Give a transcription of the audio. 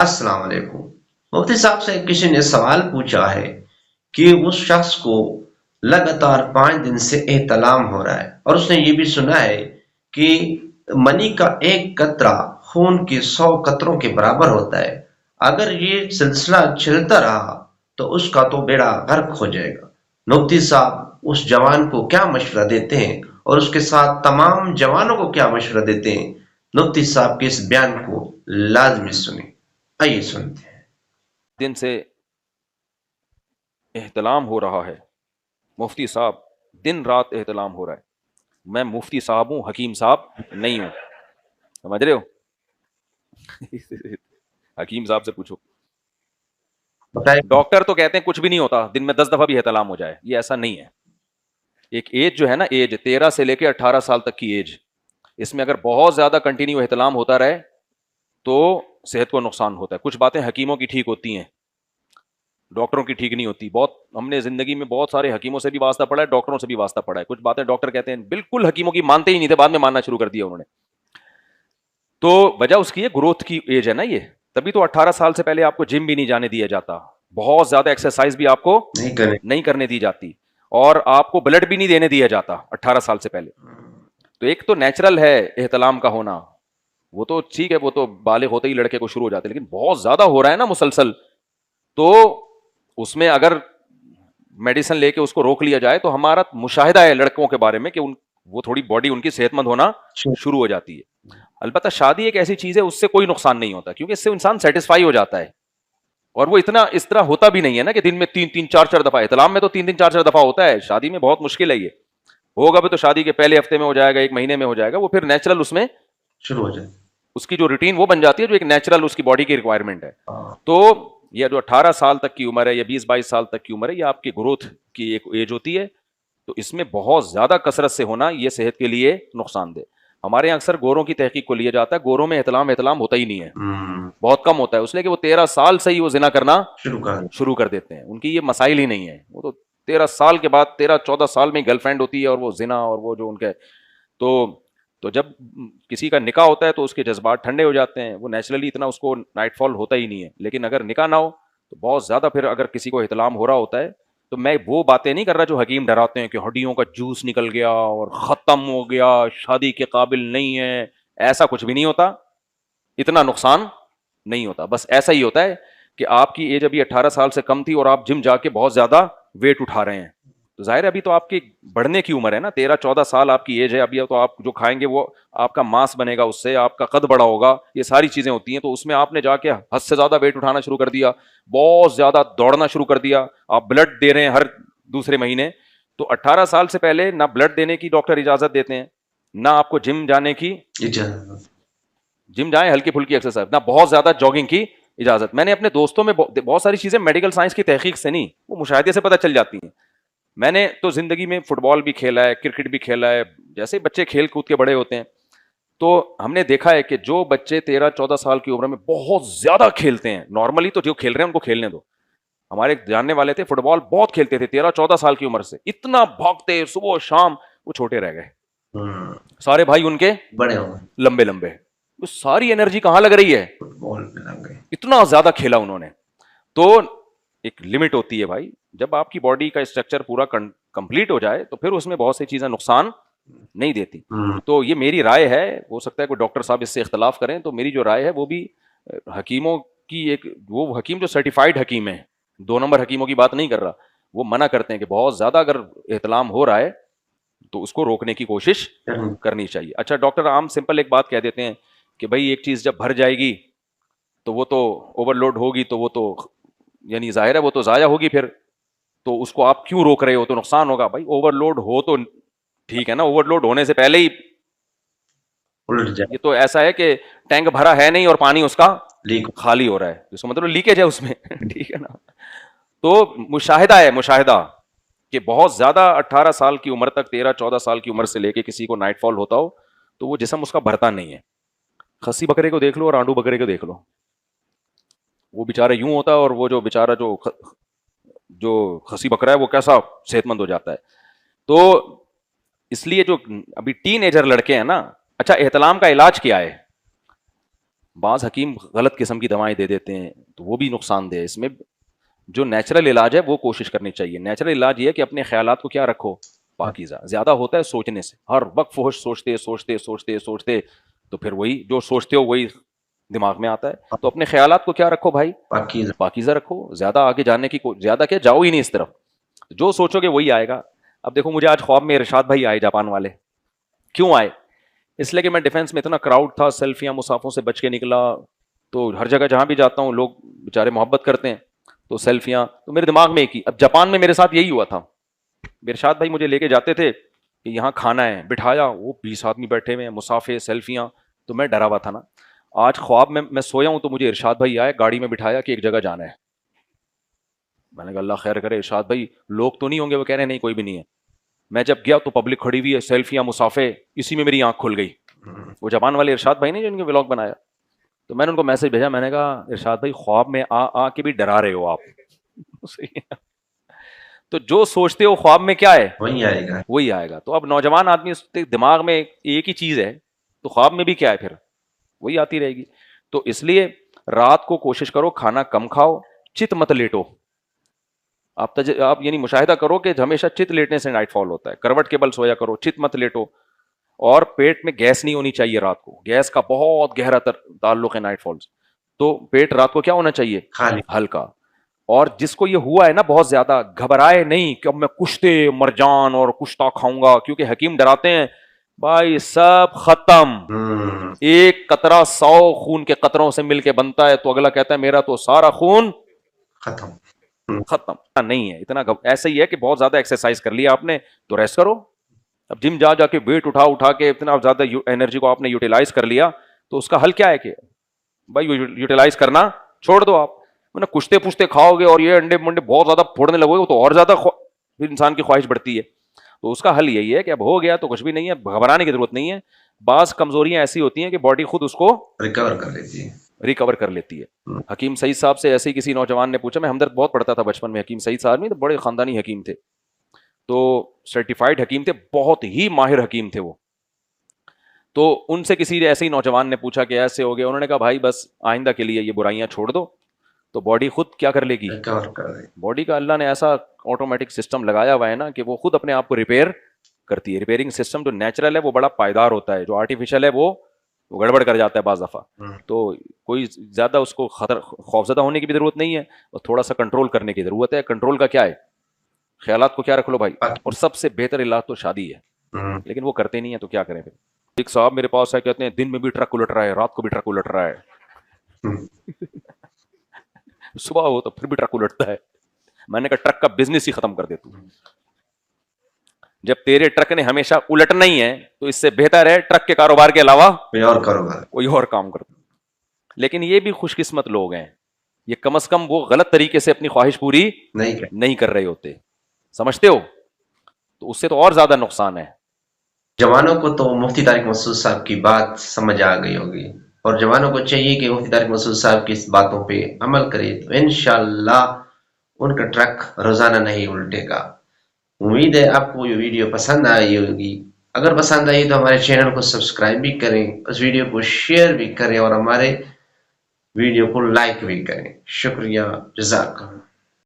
अस्सलाम वालेकुम। मुफ्ती साहब से किसी ने सवाल पूछा है कि उस शख्स को लगातार 5 दिन से एहतलाम हो रहा है और उसने ये भी सुना है कि मनी का एक कतरा खून के 100 कतरों के बराबर होता है। अगर ये सिलसिला चलता रहा तो उसका तो बेड़ा गर्क हो जाएगा। मुफ्ती साहब उस जवान को क्या मशवरा देते हैं और उसके साथ तमाम जवानों को क्या मशवरा देते हैं? मुफ्ती साहब के इस बयान को लाजमी सुने। आइए सुनते हैं। दिन से एहतलाम हो रहा है। मुफ्ती साहब, दिन रात एहतलाम हो रहा है। मैं मुफ्ती साहब हूँ, हकीम साहब नहीं हूँ। समझ रहे हो? हकीम साहब से पूछो। बताइए। डॉक्टर तो कहते हैं कुछ भी नहीं होता, दिन में 10 दफा भी एहतलाम हो जाए। ये ऐसा नहीं है। एक एज जो है ना, एज 13 से लेकर 18 साल तक की एज, इसमें अगर बहुत ज्यादा कंटिन्यू एहतलाम होता रहे तो सेहत को नुकसान होता है। कुछ बातें हकीमों की ठीक होती हैं, डॉक्टरों की ठीक नहीं होती। बहुत हमने जिंदगी में बहुत सारे हकीमों से भी वास्ता पड़ा है, डॉक्टरों से भी वास्ता पड़ा है। कुछ बातें डॉक्टर कहते हैं बिल्कुल हकीमों की मानते ही नहीं थे, बाद में मानना शुरू कर दिया उन्होंने। तो वजह उसकी है ग्रोथ की एज है ना ये। तभी तो 18 साल से पहले आपको जिम भी नहीं जाने दिया जाता, बहुत ज्यादा एक्सरसाइज भी आपको नहीं करें। नहीं करने दी जाती, और आपको ब्लड भी नहीं देने दिया जाता 18 साल से पहले। तो एक तो नेचुरल है एहतलाम का होना, वो तो ठीक है, वो तो बालिग होते ही लड़के को शुरू हो जाते हैं। लेकिन बहुत ज्यादा हो रहा है ना मुसलसल, तो उसमें अगर मेडिसिन लेके उसको रोक लिया जाए तो हमारा मुशाहिदा है लड़कों के बारे में कि वो थोड़ी बॉडी उनकी सेहतमंद होना शुरू हो जाती है। अलबत्ता शादी एक ऐसी चीज है, उससे कोई नुकसान नहीं होता, क्योंकि इससे इंसान सेटिस्फाई हो जाता है। और वो इतना इस तरह होता भी नहीं है ना कि दिन में 3-3 4-4 दफा। इतलाम में तो 3-3 4-4 दफा होता है, शादी में बहुत मुश्किल है ये। होगा भी तो शादी के पहले हफ्ते में हो जाएगा, एक महीने में हो जाएगा, वो फिर नेचुरल उसमें शुरू हो जाए। उसकी जो रूटीन वो बन जाती है, जो एक नेचुरल उसकी बॉडी की रिक्वायरमेंट है। हाँ। तो ये जो 18 साल तक की उम्र है या 20-22 साल तक की उम्र है, ये आपकी ग्रोथ की एक एज होती है। तो इसमें बहुत ज्यादा कसरत से होना ये सेहत के लिए नुकसानदेह। हमारे यहाँ अक्सर गोरों की तहकीक को लिया जाता है, गोरों में एहतलाम एहतलाम होता ही नहीं है, बहुत कम होता है। उसलिए कि वो 13 साल से ही वो जिना करना शुरू कर। शुरू कर देते हैं, उनकी ये मसाइल ही नहीं है। वो तो 13 साल के बाद 13-14 साल में गर्लफ्रेंड होती है, और वो जिना और वो जो उनके तो तो जब किसी का निकाह होता है तो उसके जज्बात ठंडे हो जाते हैं, वो नेचुरली इतना उसको नाइटफॉल होता ही नहीं है। लेकिन अगर निकाह ना हो तो बहुत ज्यादा, फिर अगर किसी को इहतलाम हो रहा होता है, तो मैं वो बातें नहीं कर रहा जो हकीम डराते हैं कि हड्डियों का जूस निकल गया और खत्म हो गया, शादी के काबिल नहीं है। ऐसा कुछ भी नहीं होता, इतना नुकसान नहीं होता। बस ऐसा ही होता है कि आपकी एज अभी 18 साल से कम थी और आप जिम जाके बहुत ज्यादा वेट उठा रहे हैं। तो जाहिर है अभी तो आपकी बढ़ने की उम्र है ना, 13-14 साल आपकी एज है अभी। तो आप जो खाएंगे वो आपका मांस बनेगा, उससे आपका कद बड़ा होगा, ये सारी चीजें होती हैं। तो उसमें आपने जाके हद से ज्यादा वेट उठाना शुरू कर दिया, बहुत ज्यादा दौड़ना शुरू कर दिया, आप ब्लड दे रहे हैं हर दूसरे महीने। तो 18 साल से पहले ना ब्लड देने की डॉक्टर इजाजत देते हैं, ना आपको जिम जाने की, जिम जाएं हल्की फुल्की एक्सरसाइज, ना बहुत ज्यादा जॉगिंग की इजाजत। मैंने अपने दोस्तों में बहुत सारी चीजें मेडिकल साइंस की तहकीक से नहीं, वो मुशाहिदे से पता चल जाती हैं। मैंने तो जिंदगी में फुटबॉल भी खेला है, क्रिकेट भी खेला है, जैसे बच्चे खेल कूद के बड़े होते हैं। तो हमने देखा है कि जो बच्चे 13-14 साल की उम्र में बहुत ज्यादा खेलते हैं, नॉर्मली तो जो खेल रहे हैं उनको खेलने दो। हमारे एक जानने वाले थे, फुटबॉल बहुत खेलते थे 13-14 साल की उम्र से, इतना भागते सुबह शाम, वो छोटे रह गए। सारे भाई उनके बड़े हो गए। लंबे लंबे, वो सारी एनर्जी कहां लग रही है? फुटबॉल में लग गए। इतना ज्यादा खेला उन्होंने। तो एक लिमिट होती है भाई, जब आपकी बॉडी का स्ट्रक्चर पूरा कंप्लीट हो जाए तो फिर उसमें बहुत सी चीजें नुकसान नहीं देती। तो ये मेरी राय है, हो सकता है कोई डॉक्टर साहब इससे इख्तलाफ करें। तो मेरी जो राय है वो भी हकीमों की, एक वो हकीम जो सर्टिफाइड हकीम है, 2 नंबर हकीमों की बात नहीं कर रहा, वो मना करते हैं कि बहुत ज्यादा अगर एहतलाम हो रहा है तो उसको रोकने की कोशिश करनी चाहिए। अच्छा, डॉक्टर आम सिंपल एक बात कह देते हैं कि भाई एक चीज जब भर जाएगी तो वो तो ओवरलोड होगी, तो वो तो यानी जाहिर है वो तो जाया होगी फिर। तो उसको आप क्यों रोक रहे हो? तो नुकसान होगा। भाई ओवरलोड हो तो ठीक है ना, ओवरलोड होने से पहले ही उलट जाए। ये तो ऐसा है कि टैंक भरा है नहीं और पानी उसका लीक। खाली हो रहा है, इसका मतलब लीकेज है उसमें। ठीक है ना? तो मुशाहिदा है, मुशाहिदा कि बहुत ज्यादा 18 साल की उम्र तक, 13-14 साल की उम्र से लेके किसी को नाइटफॉल होता हो तो वो जिस्म उसका भरता नहीं है। खस्सी बकरे को देख लो और आंडू बकरे को देख लो, वो बेचारा यूं होता है, और वो जो बेचारा जो खसी बकरा है वो कैसा सेहतमंद हो जाता है। तो इसलिए जो अभी टीन एजर लड़के हैं ना, अच्छा एहतलाम का इलाज क्या है? बाज़ हकीम गलत किस्म की दवाएं दे देते हैं, तो वो भी नुकसानदेह है। इसमें जो नेचुरल इलाज है वो कोशिश करनी चाहिए। नेचुरल इलाज ये है कि अपने ख्यालात को क्या रखो, पाकीज़ा। ज़्यादा होता है सोचने से, हर वक्त फोहश सोचते सोचते सोचते सोचते, तो फिर वही जो सोचते हो वही दिमाग में आता है। तो अपने ख्यालात को क्या रखो भाई, बाकी पाकीज़ा रखो। ज़्यादा आगे जाने की ज़्यादा क्या, जाओ ही नहीं इस तरफ। जो सोचोगे वही आएगा। अब देखो, मुझे आज ख्वाब में इरशाद भाई आए, जापान वाले। क्यों आए? इसलिए कि मैं डिफेंस में इतना क्राउड था, सेल्फियां मुसाफों से बच के निकला, तो हर जगह जहां भी जाता हूँ लोग बेचारे मोहब्बत करते हैं, तो सेल्फियां तो मेरे दिमाग में एक ही। अब जापान में मेरे साथ यही हुआ था। इरशाद भाई मुझे लेके जाते थे कि यहाँ खाना है, बिठाया, वो 20 आदमी बैठे हुए हैं, मुसाफे, सेल्फियां, तो मैं डरा हुआ था ना। आज ख्वाब में मैं सोया हूं तो मुझे इरशाद भाई आए, गाड़ी में बिठाया कि एक जगह जाना है। मैंने कहा अल्लाह खैर करे। इरशाद भाई लोग तो नहीं होंगे? वो कह रहे नहीं, कोई भी नहीं है। मैं जब गया तो पब्लिक खड़ी हुई है, सेल्फियां, मुसाफे, इसी में मेरी आंख खुल गई। वो जापान वाले इरशाद भाई ने जिनके व्लॉग बनाया, तो मैंने उनको मैसेज भेजा, मैंने कहा इरशाद भाई ख्वाब में आ के भी डरा रहे हो आप। तो जो सोचते हो ख्वाब में क्या है, वही आएगा। वही आएगा। तो अब नौजवान आदमी उसके दिमाग में एक ही चीज है, तो ख्वाब में भी क्या है, फिर वही आती रहेगी। तो इसलिए रात को कोशिश करो खाना कम खाओ, चित मत लेटो। आप यानी मुशाहिदा करो कि हमेशा चित लेटने से नाइटफॉल होता है। करवट के बल सोया करो, चित मत लेटो। और पेट में गैस नहीं होनी चाहिए रात को। गैस का बहुत गहरा ताल्लुक है नाइटफॉल से। तो पेट रात को क्या होना चाहिए, खाली। हल्का। और जिसको ये हुआ है ना बहुत ज्यादा, घबराए नहीं कि अब मैं कुश्ते मरजान और कुश्ता खाऊंगा, क्योंकि हकीम डराते हैं भाई सब खत्म। एक कतरा 100 खून के कतरों से मिलके बनता है, तो अगला कहता है मेरा तो सारा खून खत्म। खत्म। नहीं है इतना। ऐसे ही है कि बहुत ज्यादा एक्सरसाइज कर लिया आपने तो रेस्ट करो। अब जिम जा जाके वेट उठा उठा के इतना ज्यादा एनर्जी को आपने यूटिलाइज कर लिया, तो उसका हल क्या है कि भाई यूटिलाइज करना छोड़ दो आप। वरना कुश्ते पुश्ते खाओगे और ये अंडे मंडे बहुत ज्यादा फोड़ने लगोगे, तो और ज्यादा फिर इंसान की ख्वाहिश बढ़ती है। तो उसका हल यही है कि अब हो गया तो कुछ भी नहीं है, घबराने की जरूरत नहीं है। बाज कमजोरियां ऐसी होती हैं कि बॉडी खुद उसको रिकवर कर लेती है। हकीम सईद साहब से ऐसे ही किसी नौजवान ने पूछा, मैं हमदर्द बहुत पढ़ता था बचपन में। हकीम सईद साहब नहीं तो बड़े खानदानी हकीम थे, तो सर्टिफाइड हकीम थे, बहुत ही माहिर हकीम थे वो। तो उनसे किसी ऐसे ही नौजवान ने पूछा कि ऐसे हो गया। उन्होंने कहा भाई बस आइंदा के लिए ये बुराइयां छोड़ दो, तो बॉडी खुद क्या कर लेगी, बॉडी का अल्लाह ने ऐसा ऑटोमेटिक सिस्टम लगाया हुआ है ना कि वो खुद अपने आप को रिपेयर करती है। रिपेयरिंग सिस्टम जो नेचुरल है वो बड़ा पायदार होता है, जो आर्टिफिशियल है वो गड़बड़ कर जाता है बाज दफा। तो कोई ज्यादा उसको खौफजदा होने की भी जरूरत नहीं है, और थोड़ा सा कंट्रोल करने की जरूरत है। कंट्रोल का क्या है, ख्यालात को क्या रख लो भाई। और सबसे बेहतर इलाज तो शादी है, लेकिन वो करते नहीं है, तो क्या करें फिर। एक साहब मेरे पास है, कहते हैं दिन में भी ट्रक उलट रहा है, रात को भी ट्रक उलट रहा है। सुबह हो तो फिर भी ट्रक उलटता है। मैंने कहा ट्रक का बिजनेस ही खत्म कर दे तू। जब तेरे ट्रक ने हमेशा उलटना ही है, तो इससे बेहतर है ट्रक के कारोबार के अलावा कोई और काम कर। लेकिन ये भी खुशकिस्मत लोग हैं, ये कम से कम वो गलत तरीके से अपनी ख्वाहिश पूरी नहीं कर रहे होते, समझते हो। तो उससे तो और ज्यादा नुकसान है। जवानों को तो मुफ्ती तारिक मसूद साहब की बात समझ आ गई होगी, और जवानों को चाहिए कि मुफ्ती तारिक मसूद साहब की इस बातों पे अमल करे, तो इंशाअल्लाह उनका ट्रक रोजाना नहीं उल्टेगा। उम्मीद है आपको ये वीडियो पसंद आई होगी। अगर पसंद आई तो हमारे चैनल को सब्सक्राइब भी करें, उस वीडियो को शेयर भी करें, और हमारे वीडियो को लाइक भी करें। शुक्रिया, जज़ाकल्लाह।